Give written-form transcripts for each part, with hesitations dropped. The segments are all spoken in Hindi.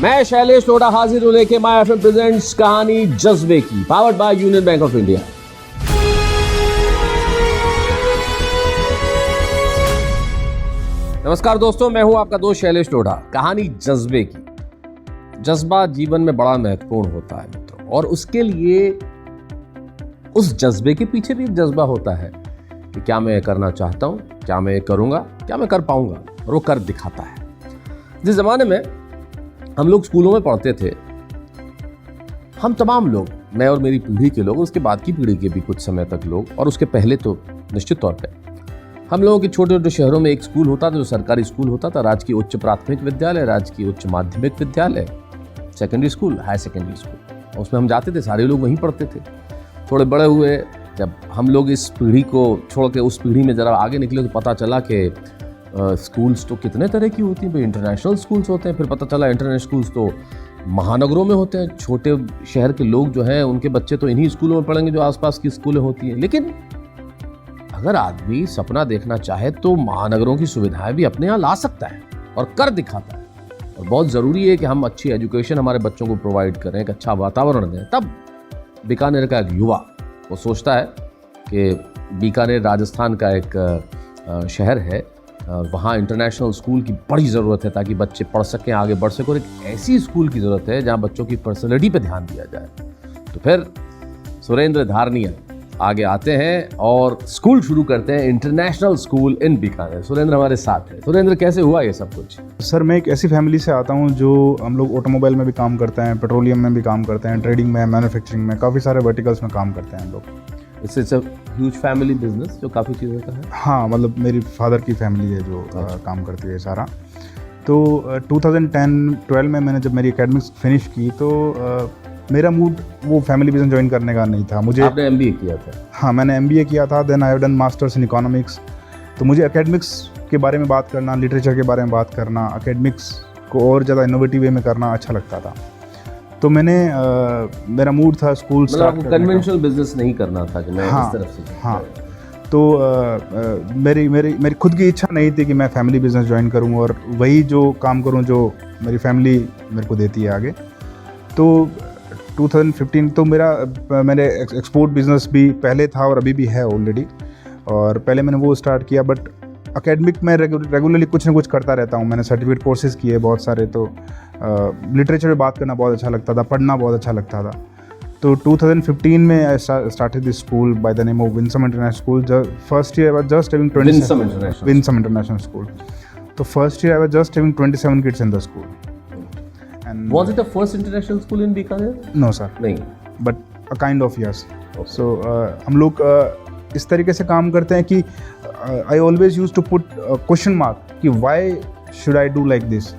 मैं शैलेश लोढ़ा हाजिर हूं लेके माय एफएम प्रेजेंट्स कहानी जज्बे की, powered by union bank of India. नमस्कार दोस्तों, मैं हूं आपका दोस्त शैलेश लोढ़ा। कहानी जज्बे की। जज्बा जीवन में बड़ा महत्वपूर्ण होता है मित्रों, और उसके लिए उस जज्बे के पीछे भी एक जज्बा होता है कि क्या मैं करना चाहता हूं, क्या मैं करूंगा, क्या मैं कर पाऊंगा, और वो कर दिखाता है। जिस जमाने में हम लोग स्कूलों में पढ़ते थे, हम तमाम लोग, मैं और मेरी पीढ़ी के लोग, उसके बाद की पीढ़ी के भी कुछ समय तक लोग, और उसके पहले तो निश्चित तौर पे हम लोगों के छोटे छोटे शहरों में एक स्कूल होता था जो सरकारी स्कूल होता था। राजकीय उच्च प्राथमिक विद्यालय, राजकीय उच्च माध्यमिक विद्यालय, secondary school, high secondary school, उसमें हम जाते थे, सारे लोग वहीं पढ़ते थे। थोड़े बड़े हुए, जब हम लोग इस पीढ़ी को छोड़ के उस पीढ़ी में ज़रा आगे निकले तो पता चला कि स्कूल्स तो कितने तरह की होती हैं। भाई इंटरनेशनल स्कूल्स होते हैं, फिर पता चला इंटरनेशनल स्कूल्स तो महानगरों में होते हैं। छोटे शहर के लोग जो हैं उनके बच्चे तो इन्हीं स्कूलों में पढ़ेंगे जो आसपास की स्कूलें होती हैं। लेकिन अगर आदमी सपना देखना चाहे तो महानगरों की सुविधाएं भी अपने यहाँ ला सकता है और कर दिखाता है। और बहुत ज़रूरी है कि हम अच्छी एजुकेशन हमारे बच्चों को प्रोवाइड करें, एक अच्छा वातावरण दें। तब बीकानेर का एक युवा वो सोचता है कि बीकानेर राजस्थान का एक शहर है, वहाँ इंटरनेशनल स्कूल की बड़ी ज़रूरत है ताकि बच्चे पढ़ सकें, आगे बढ़ सकें। और एक ऐसी स्कूल की ज़रूरत है जहाँ बच्चों की पर्सनैलिटी पे ध्यान दिया जाए। तो फिर सुरेंद्र धारनिया आगे आते हैं और स्कूल शुरू करते हैं, इंटरनेशनल स्कूल इन बीकानेर। सुरेंद्र हमारे साथ है। सुरेंद्र, कैसे हुआ ये सब कुछ? सर, मैं एक ऐसी फैमिली से आता हूँ जो हम लोग ऑटोमोबाइल में भी काम करते हैं, पेट्रोलियम में भी काम करते हैं, ट्रेडिंग में, मैन्युफैक्चरिंग में, काफ़ी सारे वर्टिकल्स में काम करते हैं हम लोग। It's a huge family business जो काफ़ी चीज़ों का है। हाँ, मतलब मेरी फादर की फैमिली है जो काम करती है सारा। तो 2010-12 में मैंने जब मेरी एकेडमिक्स फिनिश की तो मेरा मूड वो फैमिली बिजनेस ज्वाइन करने का नहीं था। मुझे आपने एमबीए किया था? हाँ, मैंने एमबीए किया था, then I have done masters in economics. तो मुझे एकेडमिक्स के बारे में बात करना, लिटरेचर के बारे में बात करना, एकेडमिक्स को और ज़्यादा इनोवेटिव वे में करना अच्छा लगता था। तो मैंने मेरा मूड था स्कूल स्टार्ट करने का। कन्वेंशनल बिजनेस नहीं करना था कि मैं इस तरफ से। हाँ, तो मेरी खुद की इच्छा नहीं थी कि मैं फैमिली बिजनेस ज्वाइन करूं और वही जो काम करूं जो मेरी फैमिली मेरे को देती है आगे। तो 2015 तो मैंने एक्सपोर्ट बिजनेस भी पहले था और अभी भी है ऑलरेडी, और पहले मैंने वो स्टार्ट किया। बट एकेडमिक में रेगुलरली कुछ ना कुछ करता रहता हूँ। मैंने सर्टिफिकेट कोर्सेज किए बहुत सारे। तो लिटरेचर में बात करना बहुत अच्छा लगता था, पढ़ना बहुत अच्छा लगता था। तो 2015 में I started this school by the name of Winsome International School. First year I was just having 27 Winsome International School. तो first year I was just having 27 kids in the school. And was it the first international school in Bikaner? No sir, नहीं, but a kind of yes. So हम लोग इस तरीके से काम करते हैं कि I always used to put question mark कि why should I do like this?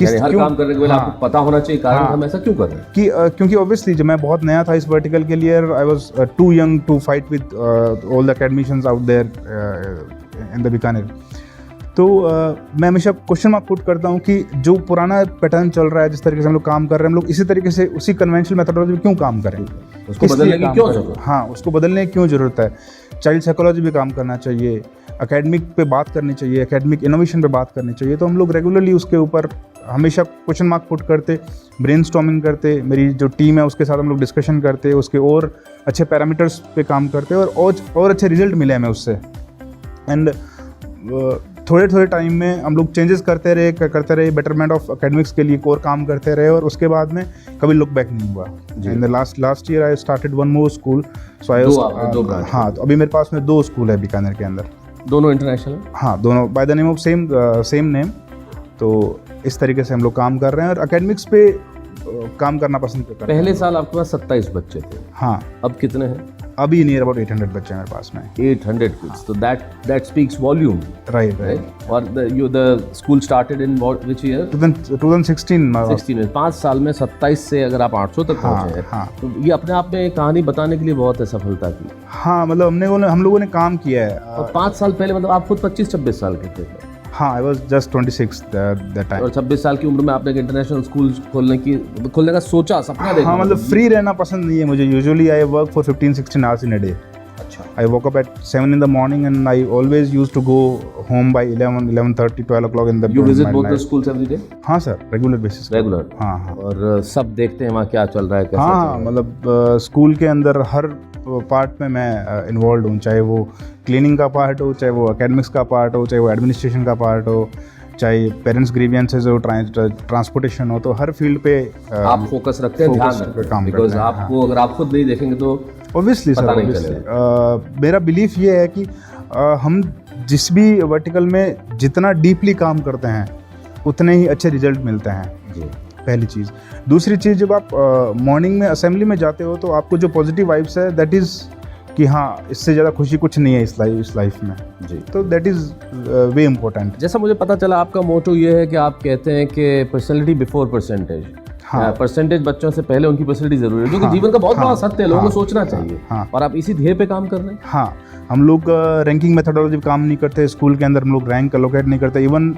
हर काम करने के पहले आपको पता होना चाहिए कारण हम ऐसा क्यों कर रहे हैं। कि क्योंकि ऑब्वियसली जब मैं बहुत नया था इस वर्टिकल के लिए, I was too young to fight with all the academicians out there in the Bikaner. तो मैं हमेशा क्वेश्चन मार्क पुट करता हूँ कि जो पुराना पैटर्न चल रहा है, जिस तरीके से हम लोग काम कर रहे हैं, हम लोग इसी तरीके से उसी कन्वेंशनल मेथोडोलॉजी में क्यों काम करें, उसको बदलने की क्यों जरूरत है? हाँ, उसको बदलने की क्यों ज़रूरत है। चाइल्ड साइकोलॉजी पे काम करना चाहिए, एकेडमिक पे बात करनी चाहिए, एकेडमिक इनोवेशन पे बात करनी चाहिए। तो हम लोग रेगुलरली उसके ऊपर हमेशा क्वेश्चन मार्क पुट करते, ब्रेनस्टॉर्मिंग करते, मेरी जो टीम है उसके साथ हम लोग डिस्कशन करते, उसके और अच्छे पैरामीटर्स पे काम करते और अच्छे रिजल्ट मिले हमें उससे। एंड थोड़े टाइम में हम लोग चेंजेस करते रहे, बेटरमेंट ऑफ एकेडमिक्स के लिए और काम करते रहे, और उसके बाद में कभी लुक बैक नहीं हुआ। In the last year I started one more school. So I हाँ, तो अभी मेरे पास में 2 स्कूल है बीकानेर के अंदर। दोनों इंटरनेशनल? हाँ, दोनों bye the name of same name. तो इस तरीके से हम लोग काम कर रहे हैं और एकेडमिक्स पे काम करना पसंद करते हैं। पहले साल आपके पास 27 बच्चे थे। हाँ, अब कितने हैं? अभी नियर अबाउट 800 बच्चे मेरे पास में। 800 kids. So that speaks volume. Right. Or the school started in which year? 2016 में 5 साल में 27 से अगर आप 800 तक पहुंचे हैं। हाँ, तो ये अपने आप में एक कहानी बताने के लिए बहुत है सफलता की। हाँ, मतलब हम लोगों ने काम किया है। और 5 साल पहले मतलब आप खुद 25-26 साल के थे? हाँ, I was just 26 that time. और 26 साल की उम्र में आपने एक इंटरनेशनल स्कूल खोलने का सोचा, सपना देखा? हाँ, मतलब फ्री रहना पसंद नहीं है मुझे। Usually I work for 15-16 hours in a day. अच्छा। I woke up at 7 in the morning and I always used to go home by 11, 11:30, 12 o'clock in the You visit both the midnight. schools every day? हाँ सर, रेगुलर बेसिस पे। रेगुलर? हाँ हाँ और सब देखते हैं वहाँ क्या चल रहा है, कैसे हाँ चल हाँ, रहा है? मतलब स्कूल के अंदर हर पार्ट में मैं इन्वॉल्व हूँ, चाहे वो क्लीनिंग का पार्ट हो, चाहे वो एकेडमिक्स का पार्ट हो, चाहे वो एडमिनिस्ट्रेशन का पार्ट हो, चाहे पेरेंट्स ग्रीवियंसेस हो, ट्रांसपोर्टेशन हो, तो हर फील्ड पे आप फोकस रखते हैं, ध्यान focus रखते पे हैं, काम बिकॉज करते हैं, आपको अगर आप खुद नहीं देखेंगे तो ऑब्वियसली सर, पता नहीं ऑब्वियसली मेरा बिलीफ ये है कि हम जिस भी वर्टिकल में जितना डीपली काम करते हैं उतने ही अच्छे रिजल्ट मिलते हैं, जी। पहली चीज़। दूसरी चीज़, जब आप मॉर्निंग में असेंबली में जाते हो तो आपको जो पॉजिटिव वाइब्स है, दैट इज़ कि हाँ, इससे ज़्यादा खुशी कुछ नहीं है इस लाइफ में, जी। तो दैट इज़ वे इम्पोर्टेंट। जैसा मुझे पता चला आपका मोटो ये है कि आप कहते हैं कि पर्सनैलिटी बिफोर परसेंटेज। हाँ। परसेंटेज बच्चों से पहले उनकी पर्सनैलिटी जरूरी है, जो कि हाँ, जीवन का बहुत बड़ा हाँ, सत्य है, लोगों को हाँ, सोचना हाँ, चाहिए। हाँ। और आप इसी ध्येय पे काम कर रहे हैं। हाँ, हम लोग रैंकिंग मेथोडोलॉजी काम नहीं करते स्कूल के अंदर, हम लोग रैंक एलोकेट नहीं करते। इवन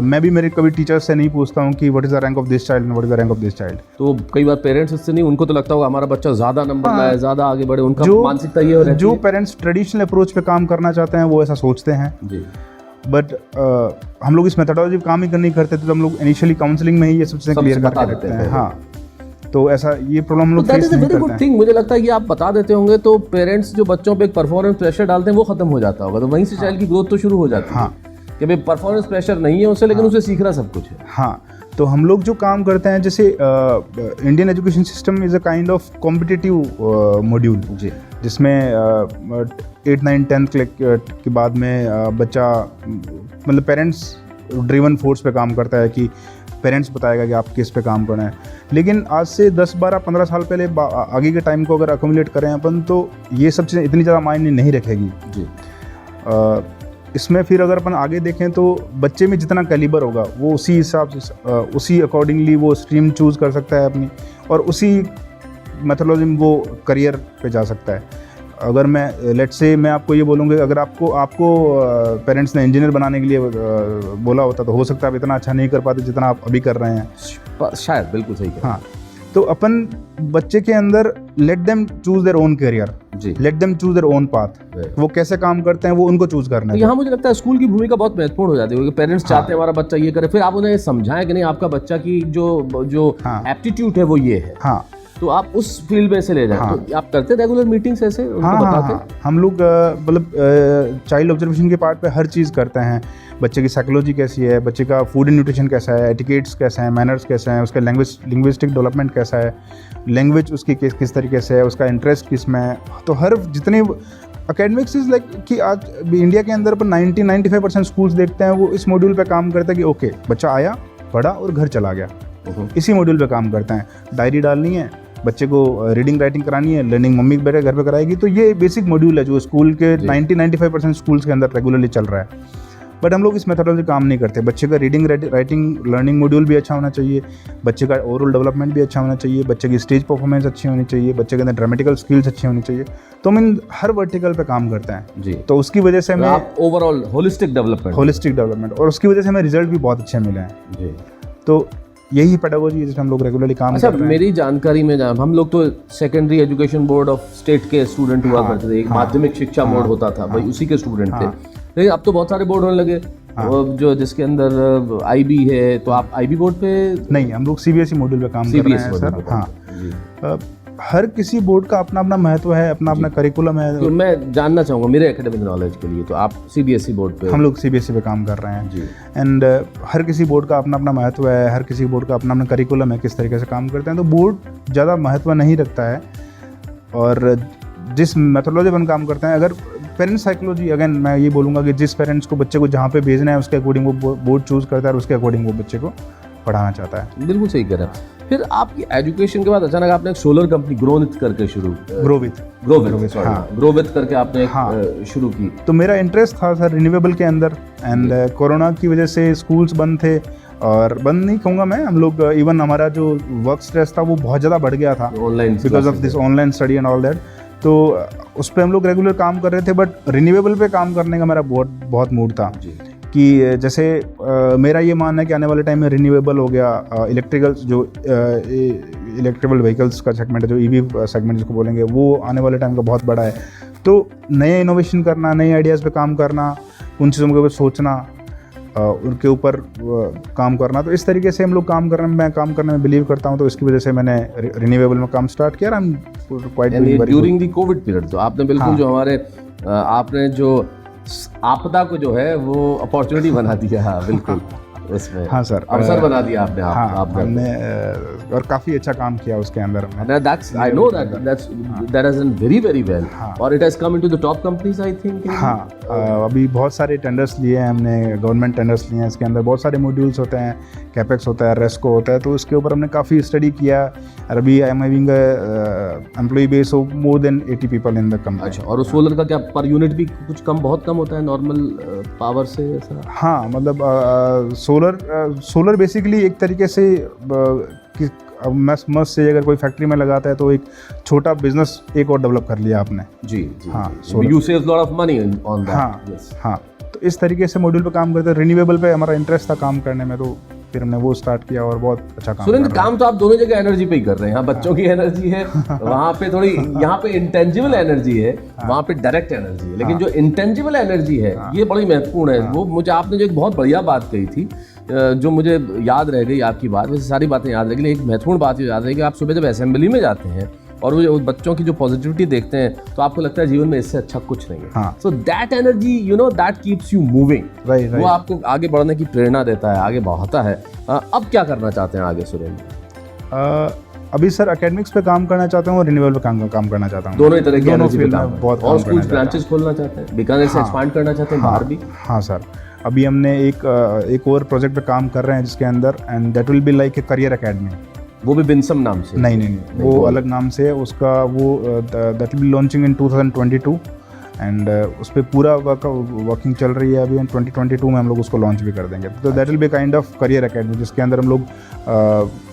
मैं भी मेरे कभी टीचर्स से नहीं पूछता हूँ कि what is the rank of this child and what is the rank of this child. तो कई बार पेरेंट्स इससे नहीं, उनको तो लगता होगा हमारा बच्चा ज्यादा नंबर हाँ। लाए, ज्यादा आगे बढ़े, उनका जो मानसिकता ये रहती जो है। पेरेंट्स ट्रेडिशनल अप्रोच पे काम करना चाहते हैं वो ऐसा सोचते हैं, जी। बट हम लोग इस मेथोडोलॉजी पे काम ही नहीं करते, तो हम लोग इनिशियली काउंसलिंग में ही ये सब चीज़ें सब क्लियर बता करके देते रखते हैं। हैं। हाँ, तो ऐसा ये प्रॉब्लम हम लोग दैट फेस इज अ नहीं वेरी करते गुड हैं। थिंग। मुझे लगता है ये आप बता देते होंगे तो पेरेंट्स जो बच्चों पे एक परफॉर्मेंस प्रेशर डालते हैं वो खत्म हो जाता होगा, तो वहीं से चाइल्ड की ग्रोथ तो शुरू हो जाती है। हाँ। कि भाई परफॉर्मेंस प्रेशर नहीं है उसे, लेकिन उसे सीखना सब कुछ है। हाँ, तो हम लोग जो काम करते हैं, जैसे Indian education system is a kind of competitive module, जी। जिसमें 8, 9, 10 के बाद में बच्चा मतलब पेरेंट्स ड्रिवन फोर्स पे काम करता है कि पेरेंट्स बताएगा कि आप किस पे काम करना है। लेकिन आज से 10, 12, 15 साल पहले आगे के टाइम को अगर अकोमुलेट करें अपन, तो ये सब चीज़ें इतनी ज़्यादा मायने नहीं रखेगी। जी। इसमें फिर अगर अपन आगे देखें तो बच्चे में जितना कैलिबर होगा वो उसी हिसाब से उसी अकॉर्डिंगली वो स्ट्रीम चूज़ कर सकता है अपनी, और उसी मेथोडोलॉजी में वो करियर पे जा सकता है। अगर मैं लेट्स से मैं आपको ये बोलूँगा, अगर आपको पेरेंट्स ने इंजीनियर बनाने के लिए बोला होता, तो हो सकता है आप इतना अच्छा नहीं कर पाते जितना आप अभी कर रहे हैं। शायद बिल्कुल सही कहा। हाँ, तो अपन बच्चे के अंदर let them choose their own career, जी। Let them choose their own path. वो कैसे काम करते हैं वो उनको चूज करना तो है। यहाँ मुझे लगता है स्कूल की भूमिका बहुत महत्वपूर्ण हो जाती है, क्योंकि पेरेंट्स चाहते हैं हमारा बच्चा ये करे, फिर आप उन्हें समझाएं कि नहीं आपका बच्चा की जो हाँ। एप्टीट्यूड है वो ये है, हाँ, तो आप उस फील्ड में से ले जाएं। हाँ। तो आप करते रेगुलर मीटिंग्स ऐसे उनको हाँ, हाँ, बताते? हाँ, हम लोग मतलब चाइल्ड ऑब्जर्वेशन के पार्ट पे हर चीज़ करते हैं। बच्चे की साइकोलॉजी कैसी है, बच्चे का फूड एंड न्यूट्रिशन कैसा है, एटिकेट्स कैसे हैं, मैनर्स कैसे हैं, उसका लिंग्विस्टिक डेवलपमेंट कैसा है, लैंग्वेज उसकी किस तरीके से है, उसका इंटरेस्ट किस में है। तो हर जितने अकेडमिक्स इज़ लाइक कि आज इंडिया के अंदर पर 90-95% स्कूल्स देखते हैं वो इस मॉड्यूल पे काम करते हैं कि ओके बच्चा आया, पढ़ा और घर चला गया, इसी मॉड्यूल पे काम करते हैं। डायरी डालनी है, बच्चे को रीडिंग राइटिंग करानी है, लर्निंग मम्मी बैठे घर पे कराएगी। तो ये बेसिक मॉड्यूल है जो स्कूल के 90-95% स्कूल्स के अंदर रेगुलरली चल रहा है। बट हम लोग इस मेथोडोलॉजी काम नहीं करते। बच्चे का रीडिंग राइटिंग लर्निंग मॉड्यूल भी अच्छा होना चाहिए, बच्चे का ओवरऑल डेवलपमेंट भी अच्छा होना चाहिए, बच्चे की स्टेज परफॉर्मेंस अच्छी होनी चाहिए, बच्चे के अंदर ड्रामेटिकल स्किल्स अच्छी होनी चाहिए। तो हम इन हर वर्टिकल पे काम करते हैं जी। तो उसकी वजह से हमें आप ओवरऑल होलिस्टिक डेवलपमेंट और उसकी वजह से हमें रिजल्ट भी बहुत अच्छे मिले हैं। जी। तो यही पेडागोजी है जिसमें हम लोग रेगुलरली काम अच्छा, कर रहे हैं। मेरी जानकारी में हम लोग तो secondary education board of state के स्टूडेंट हुआ करते थे, एक माध्यमिक शिक्षा बोर्ड होता था, भाई उसी के स्टूडेंट थे। लेकिन अब तो बहुत सारे बोर्ड होने लगे, जो जिसके अंदर आईबी है, तो आप आईबी बोर्ड पे नहीं, हम लोग सीबीएसई मॉड्यूल पे काम कर रहे हैं सर। हाँ, हर किसी बोर्ड का अपना अपना महत्व है, अपना अपना करिकुलम है। तो मैं जानना चाहूँगा मेरे एकेडमिक नॉलेज के लिए, तो आप सीबीएसई बोर्ड पे? हम लोग सीबीएसई पे काम कर रहे हैं जी। एंड हर किसी बोर्ड का अपना अपना महत्व है, हर किसी बोर्ड का अपना अपना करिकुलम है, किस तरीके से काम करते हैं। तो बोर्ड ज़्यादा महत्व नहीं रखता है, और जिस मेथोडोलॉजी पर काम करते हैं, अगर पेरेंट्स साइकोलॉजी, अगेन मैं ये बोलूँगा कि जिस पेरेंट्स को बच्चे को जहाँ पे भेजना है उसके अकॉर्डिंग वो बोर्ड चूज़ करता है और उसके अकॉर्डिंग वो बच्चे को पढ़ाना चाहता है। बिल्कुल सही कह रहे हैं। फिर आपकी एजुकेशन के बाद अचानक आपने एक सोलर कंपनी ग्रोविथ करके ग्रोविथ करके आपने शुरू की। तो मेरा इंटरेस्ट था सर रिन्यूएबल के अंदर, एंड कोरोना की वजह से स्कूल्स बंद थे, और बंद नहीं कहूँगा मैं, हम लोग इवन हमारा जो वर्क स्ट्रेस था वो बहुत ज़्यादा बढ़ गया था online because of this online study and all that. तो उस पर हम लोग रेगुलर काम कर रहे थे, बट रिन्यूएबल पे काम करने का मेरा बहुत मूड था कि जैसे मेरा ये मानना है कि आने वाले टाइम में रिन्यूएबल हो गया, इलेक्ट्रिकल व्हीकल्स का सेगमेंट है, जो ईवी सेगमेंट जिसको बोलेंगे, वो आने वाले टाइम का बहुत बड़ा है। तो नए इनोवेशन करना, नए आइडियाज़ पे काम करना, उन चीज़ों के ऊपर सोचना, उनके ऊपर काम करना, तो इस तरीके से हम लोग मैं काम करने में बिलीव करता हूँ। तो इसकी वजह से मैंने रिन्यूएबल में काम स्टार्ट किया। I am quite during the Covid period तो आपने बिल्कुल हाँ। जो हमारे आपने जो आपदा को जो है वो अपॉर्चुनिटी बना दिया। हाँ, बिल्कुल उसमें हाँ सर, अवसर बना दिया आपने। हाँ, आपने हमने और काफ़ी अच्छा काम किया उसके अंदर हमने। That's I know that has done very very well. हाँ। और it has come into the top companies I think. हाँ, अभी बहुत सारे टेंडर्स लिए हैं हमने, गवर्नमेंट टेंडर्स लिए हैं। इसके अंदर बहुत सारे मॉड्यूल्स होते हैं, कैपेक्स होता है, रेस्को होता है, तो उसके ऊपर हमने काफ़ी स्टडी किया। और अभी I am having employ base of more than 80 people in the company. अच्छा, और उस सोलर का क्या पर यूनिट भी कुछ बहुत कम होता है नॉर्मल पावर से ऐसा? हाँ, मतलब सोलर बेसिकली एक तरीके से अब मस्त से अगर कोई फैक्ट्री में लगाता है तो एक छोटा बिजनेस एक और डेवलप कर लिया आपने। जी जी, हाँ, you save lot of money on that. हाँ, हाँ, तो इस तरीके से मॉड्यूल पे काम करते हैं। रिन्यूएबल पे हमारा इंटरेस्ट था काम करने में, तो फिर हमने वो स्टार्ट किया और बहुत अच्छा काम। सुरेंद्र, काम तो आप दोनों जगह एनर्जी पे ही कर रहे हैं। यहाँ बच्चों की एनर्जी है, वहाँ पे थोड़ी, यहाँ पे इंटेंजिबल एनर्जी है, वहाँ पे डायरेक्ट एनर्जी है। लेकिन जो इंटेंजिबल एनर्जी है ये बड़ी महत्वपूर्ण है। वो मुझे आपने जो एक बहुत बढ़िया बात कही थी, जो मुझे याद रह गई आपकी बात, वैसे सारी बातें याद रह गई, लेकिन एक महत्वपूर्ण बात ये याद रही कि आप सुबह जब असेंबली में जाते हैं और वो बच्चों की जो पॉजिटिविटी देखते हैं तो आपको लगता है जीवन में इससे अच्छा कुछ नहीं है। So that energy that keeps you moving. वो आपको आगे बढ़ने की प्रेरणा देता है, आगे बढ़ाता है। अब क्या करना चाहते हैं आगे सुरेंद्र? अभी सर एकेडमिक्स पे काम करना चाहता हूँ और रिन्यूएबल पे काम करना चाहता हूँ। दोनों ही तरह की एनर्जी पे काम बहुत। और स्कूल ब्रांचेस खोलना चाहते हैं, बीकानेर से एक्सपांड करना चाहते हैं बाहर भी? हाँ सर, अभी हमने एक और प्रोजेक्ट पे काम कर रहे हैं जिसके अंदर, and that will be like a career academy. वो भी बिनसम नाम से? नहीं, वो अलग नाम से है उसका। वो that will be launching in 2022 and उस पर पूरा वर्किंग चल रही है अभी। 2022 में हम लोग उसको लॉन्च भी कर देंगे। तो that will be kind of career academy, जिसके अंदर हम लोग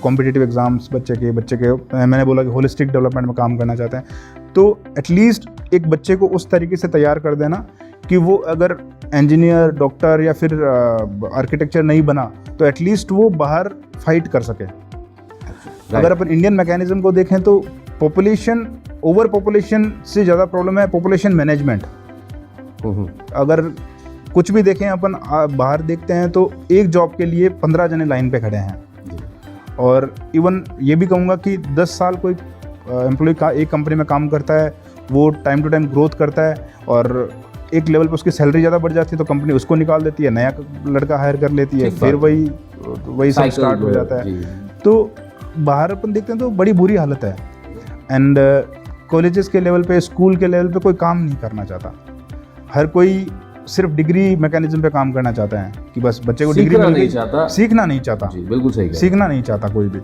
कॉम्पिटिटिव एग्जाम्स बच्चे के मैंने बोला कि होलिस्टिक डेवलपमेंट में काम करना चाहते हैं। तो एटलीस्ट एक बच्चे को उस तरीके से तैयार कर देना कि वो अगर इंजीनियर, डॉक्टर या फिर आर्किटेक्चर नहीं बना तो एटलीस्ट वो बाहर फाइट कर सके। अगर अपन इंडियन मैकेनिज्म को देखें तो ओवर पॉपुलेशन से ज़्यादा प्रॉब्लम है पॉपुलेशन मैनेजमेंट। अगर कुछ भी देखें अपन बाहर देखते हैं तो एक जॉब के लिए 15 जने लाइन पे खड़े हैं। और इवन ये भी कहूँगा कि 10 साल कोई एम्प्लॉय का एक कंपनी में काम करता है, वो टाइम टू टाइम ग्रोथ करता है और एक लेवल पर उसकी सैलरी ज़्यादा बढ़ जाती है तो कंपनी उसको निकाल देती है, नया लड़का हायर कर लेती है, फिर वही सब स्टार्ट हो जाता है। तो बाहर अपन देखते हैं तो बड़ी बुरी हालत है। एंड कॉलेजेस के लेवल पे, स्कूल के लेवल पे कोई काम नहीं करना चाहता। हर कोई सिर्फ डिग्री मैकेनिज्म पे काम करना चाहता है कि बस बच्चे को डिग्री मिल गई, सीखना नहीं चाहता। जी, बिल्कुल सही, सीखना नहीं चाहता कोई भी।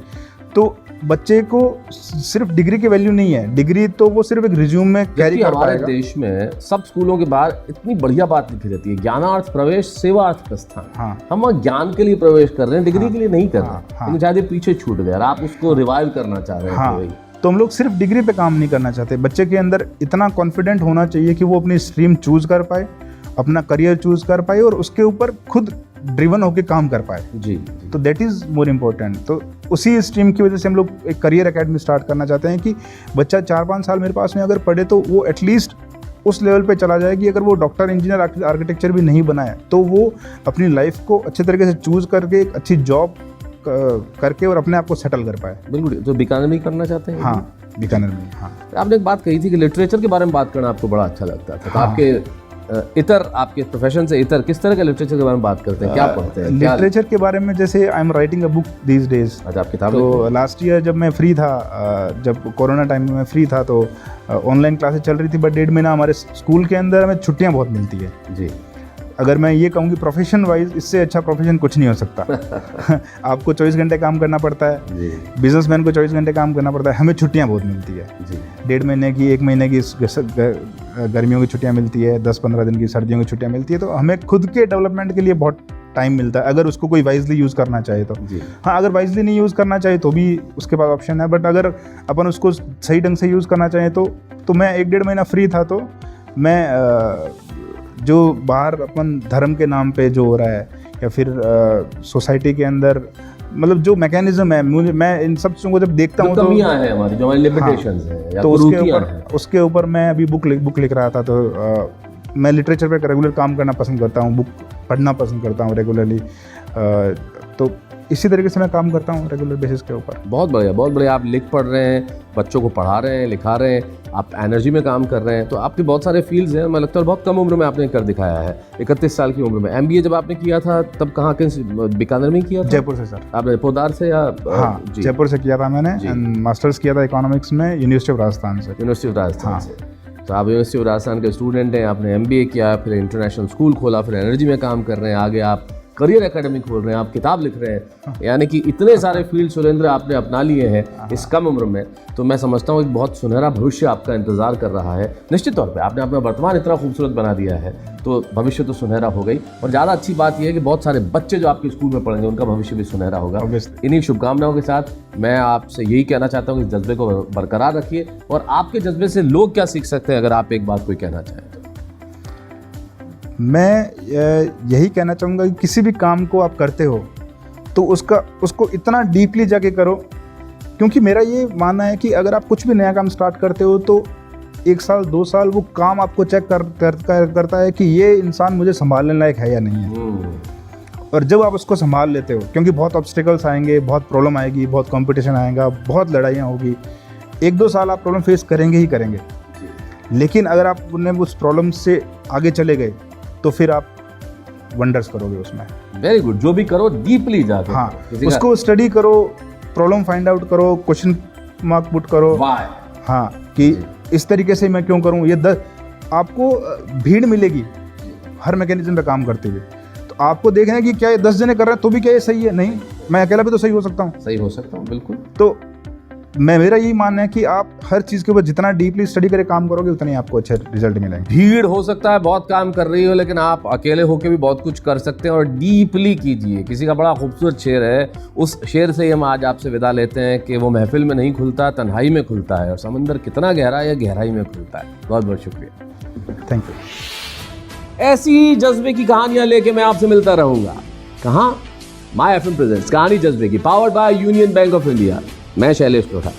तो बच्चे को सिर्फ डिग्री की वैल्यू नहीं है, डिग्री तो वो सिर्फ एक रिज्यूम में कैरी कर पाएगा। हमारे देश में सब स्कूलों के बाहर इतनी बढ़िया बात लिखी रहती है, ज्ञानार्थ प्रवेश सेवार्थ प्रस्थान। हाँ, हम ज्ञान के लिए प्रवेश कर रहे हैं, डिग्री के लिए नहीं कर रहे। लेकिन शायद ये पीछे छूट गया, आप उसको रिवाइव करना चाह रहे हैं। हाँ, तो हम लोग सिर्फ डिग्री पे काम नहीं करना चाहते। बच्चे के अंदर इतना कॉन्फिडेंट होना चाहिए कि वो अपनी स्ट्रीम चूज कर पाए, अपना करियर चूज कर पाए और उसके ऊपर खुद ड्रिवन होकर काम कर पाए। जी, तो दैट इज़ मोर इम्पोर्टेंट। तो उसी स्ट्रीम की वजह से हम लोग एक करियर एकेडमी स्टार्ट करना चाहते हैं कि बच्चा 4-5 साल मेरे पास में अगर पढ़े तो वो एटलीस्ट उस लेवल पे चला जाए कि अगर वो डॉक्टर, इंजीनियर, आर्किटेक्चर भी नहीं बनाए तो वो अपनी लाइफ को अच्छे तरीके से चूज करके एक अच्छी जॉब करके और अपने आप को सेटल कर पाए। बिल्कुल। तो बीकानेर में करना चाहते हैं? हाँ, बीकानेर में। हाँ, आपने एक बात कही थी कि लिटरेचर के बारे में बात करना आपको बड़ा अच्छा लगता था। तो आपके प्रोफेशन से इतर किस तरह के लिटरेचर के बारे में बात करते हैं, क्या पढ़ते हैं? लिटरेचर के बारे में जैसे I am writing a book these days. अच्छा, आप किताब? तो लास्ट ईयर जब मैं फ्री था, जब कोरोना टाइम में मैं फ्री था तो ऑनलाइन क्लासेस चल रही थी, बट 1.5 महीना हमारे स्कूल के अंदर हमें छुट्टियां बहुत मिलती है। जी, अगर मैं ये कहूँ कि प्रोफेशन वाइज इससे अच्छा प्रोफेशन कुछ नहीं हो सकता। आपको 24 घंटे काम करना पड़ता है, बिजनेसमैन को 24 घंटे काम करना पड़ता है, हमें छुट्टियां बहुत मिलती है। 1.5 महीने की, 1 महीने की गर्मियों की छुट्टियां मिलती है, 10-15 दिन की सर्दियों की छुट्टियां मिलती है। तो हमें खुद के डेवलपमेंट के लिए बहुत टाइम मिलता है, अगर उसको कोई वाइजली यूज़ करना चाहे तो। हाँ, अगर वाइजली नहीं यूज़ करना चाहे तो भी उसके पास ऑप्शन है, बट अगर अपन उसको सही ढंग से यूज़ करना चाहें तो मैं 1-1.5 महीना फ्री था तो मैं जो बाहर अपन धर्म के नाम पे जो हो रहा है या फिर सोसाइटी के अंदर मतलब जो मैकेनिज्म है, मुझे मैं इन सब चीज़ों को जब देखता हूँ जो तो कमियां हैं हमारी, जो हमारी लिमिटेशंस हैं या तो कुरीतियां हैं। उसके ऊपर मैं अभी बुक लिख रहा था, तो मैं लिटरेचर पे रेगुलर काम करना पसंद करता हूँ, बुक पढ़ना पसंद करता हूँ रेगुलरली, तो इसी तरीके से मैं काम करता हूँ रेगुलर बेसिस के ऊपर। बहुत बढ़िया, बहुत बढ़िया। आप लिख पढ़ रहे हैं, बच्चों को पढ़ा रहे हैं, लिखा रहे हैं, आप एनर्जी में काम कर रहे हैं, तो आपके बहुत सारे फील्ड्स हैं। मैं लगता है बहुत कम उम्र में आपने कर दिखाया है, 31 साल की उम्र में। MBA जब आपने किया था तब कहाँ के, बीकानेर में किया था? जयपुर से सर। आपने पोदार से या? हाँ, जयपुर से किया था मैंने, एंड मास्टर्स किया था इकोनॉमिक्स में यूनिवर्सिटी ऑफ राजस्थान से। यूनिवर्सिटी ऑफ राजस्थान से। तो आप यूनिवर्सिटी ऑफ राजस्थान के स्टूडेंट हैं, आपने MBA किया, फिर इंटरनेशनल स्कूल खोला, फिर एनर्जी में काम कर रहे हैं, आगे आप करियर एकेडमी खोल रहे हैं, आप किताब लिख रहे हैं, यानी कि इतने सारे फील्ड सुरेंद्र आपने अपना लिए हैं इस कम उम्र में। तो मैं समझता हूँ एक बहुत सुनहरा भविष्य आपका इंतजार कर रहा है। निश्चित तौर पे आपने अपना वर्तमान इतना खूबसूरत बना दिया है तो भविष्य तो सुनहरा हो गई, और ज़्यादा अच्छी बात यह है कि बहुत सारे बच्चे जो आपके स्कूल में पढ़ेंगे उनका भविष्य भी सुनहरा होगा। इन्हीं शुभकामनाओं के साथ मैं आपसे यही कहना चाहता हूँ कि जज्बे को बरकरार रखिए, और आपके जज्बे से लोग क्या सीख सकते हैं, अगर आप एक बात कोई कहना चाहें तो? मैं यही कहना चाहूँगा कि किसी भी काम को आप करते हो तो उसको इतना डीपली जाके करो, क्योंकि मेरा ये मानना है कि अगर आप कुछ भी नया काम स्टार्ट करते हो तो 1 साल 2 साल वो काम आपको चेक करता है कि ये इंसान मुझे संभालने लायक है या नहीं है। और जब आप उसको संभाल लेते हो, क्योंकि बहुत ऑब्स्टिकल्स आएंगे, बहुत प्रॉब्लम आएगी, बहुत कंपटीशन आएगा, बहुत लड़ाइयाँ होगी, 1-2 साल आप प्रॉब्लम फेस करेंगे ही करेंगे, लेकिन अगर आप उन्हें उस प्रॉब्लम से आगे चले गए तो फिर आप वंडर्स करोगे उसमें। Very good. जो भी करो डीपली जाके, हाँ, उसको स्टडी करो, प्रॉब्लम फाइंड आउट करो, क्वेश्चन मार्क पुट करो, हाँ, कि इस तरीके से मैं क्यों करूँ। ये आपको भीड़ मिलेगी हर मैकेनिज्म पे काम करते हुए, तो आपको देखना है कि क्या ये 10 जने कर रहे हैं तो भी क्या ये सही है? नहीं, मैं अकेला भी तो सही हो सकता हूँ। सही हो सकता हूँ, बिल्कुल। तो मेरा यही मानना है कि आप हर चीज़ के ऊपर जितना डीपली स्टडी करके काम करोगे उतने ही आपको अच्छे रिजल्ट मिलेंगे। भीड़ हो सकता है बहुत काम कर रही हो, लेकिन आप अकेले होकर भी बहुत कुछ कर सकते हैं, और डीपली कीजिए। किसी का बड़ा खूबसूरत शेर है, उस शेर से ही हम आज आपसे विदा लेते हैं कि वो महफिल में नहीं खुलता, तन्हाई में खुलता है, और समंदर कितना गहरा है, गहराई में खुलता है। बहुत बहुत शुक्रिया, थैंक यू। ऐसी जज्बे की कहानियां लेके मैं आपसे मिलता रहूंगा। कहाँ? माय FM प्रेजेंट्स कहानी जज्बे की, powered by union bank of India. मैं शैलेश लोढ़ा।